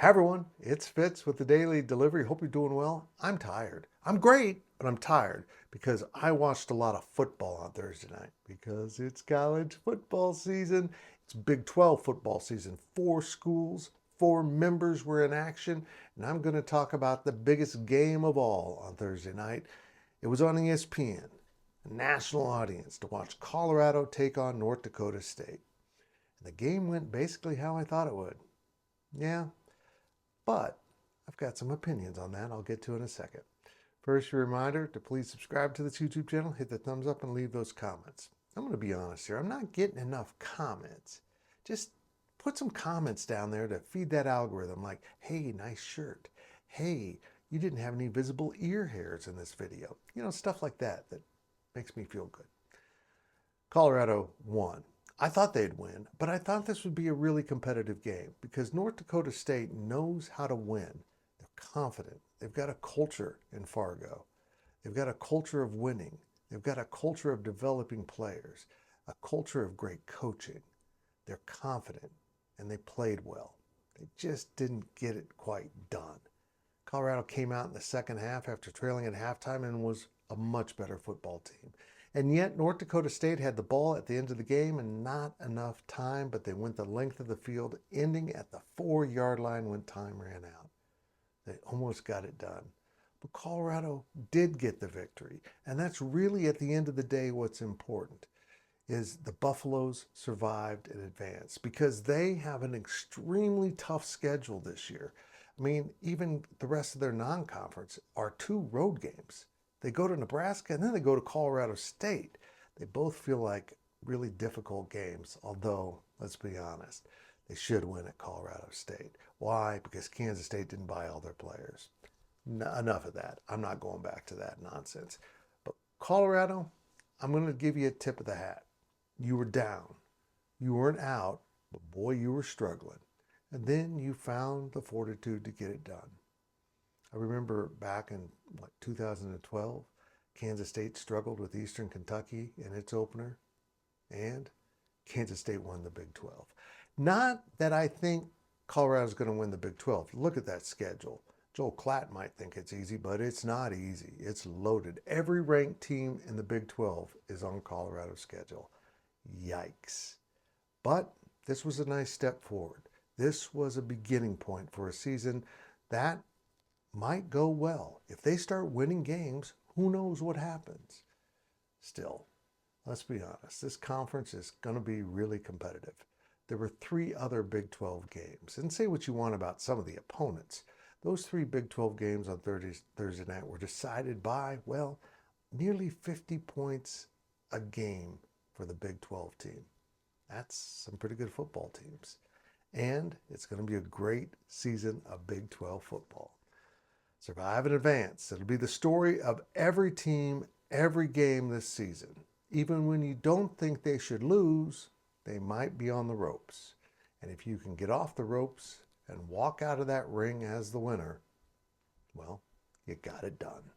Hi everyone, it's Fitz with the Daily Delivery. Hope you're doing well. I'm tired. I'm great, but I'm tired because I watched a lot of football on Thursday night because it's college football season. It's Big 12 football season. 4 schools, 4 members were in action, and I'm going to talk about the biggest game of all on Thursday night. It was on ESPN, a national audience to watch Colorado take on North Dakota State. And the game went basically how I thought it would. Yeah, but I've got some opinions on that I'll get to in a second. First, a reminder to please subscribe to this YouTube channel, hit the thumbs up, and leave those comments. I'm going to be honest here. I'm not getting enough comments. Just put some comments down there to feed that algorithm like, hey, nice shirt. Hey, you didn't have any visible ear hairs in this video. You know, stuff like that that makes me feel good. Colorado won. I thought they'd win, but I thought this would be a really competitive game because North Dakota State knows how to win. They're confident. They've got a culture in Fargo. They've got a culture of winning. They've got a culture of developing players, a culture of great coaching. They're confident, and they played well. They just didn't get it quite done. Colorado came out in the second half after trailing at halftime and was a much better football team. And yet North Dakota State had the ball at the end of the game and not enough time, but they went the length of the field, ending at the 4-yard line when time ran out. They almost got it done. But Colorado did get the victory. And that's really, at the end of the day, what's important is the Buffaloes survived and advanced because they have an extremely tough schedule this year. I mean, even the rest of their non-conference are 2 road games. They go to Nebraska and then they go to Colorado State. They both feel like really difficult games, although, let's be honest, they should win at Colorado State. Why? Because Kansas State didn't buy all their players. Enough of that. I'm not going back to that nonsense. But Colorado, I'm going to give you a tip of the hat. You were down. You weren't out, but boy, you were struggling. And then you found the fortitude to get it done. I remember back in 2012, Kansas State struggled with Eastern Kentucky in its opener, and Kansas State won the Big 12. Not that I think Colorado's going to win the Big 12. Look at that schedule. Joel Klatt might think it's easy, but it's not easy. It's loaded. Every ranked team in the Big 12 is on Colorado's schedule. Yikes. But this was a nice step forward. This was a beginning point for a season that might go well. If they start winning games, who knows what happens? Still, let's be honest, this conference is going to be really competitive. There were 3 other Big 12 games, and say what you want about some of the opponents. Those 3 Big 12 games on Thursday night were decided by, well, nearly 50 points a game for the Big 12 team. That's some pretty good football teams. And it's going to be a great season of Big 12 football. Survive and advance. It'll be the story of every team, every game this season. Even when you don't think they should lose, they might be on the ropes. And if you can get off the ropes and walk out of that ring as the winner, well, you got it done.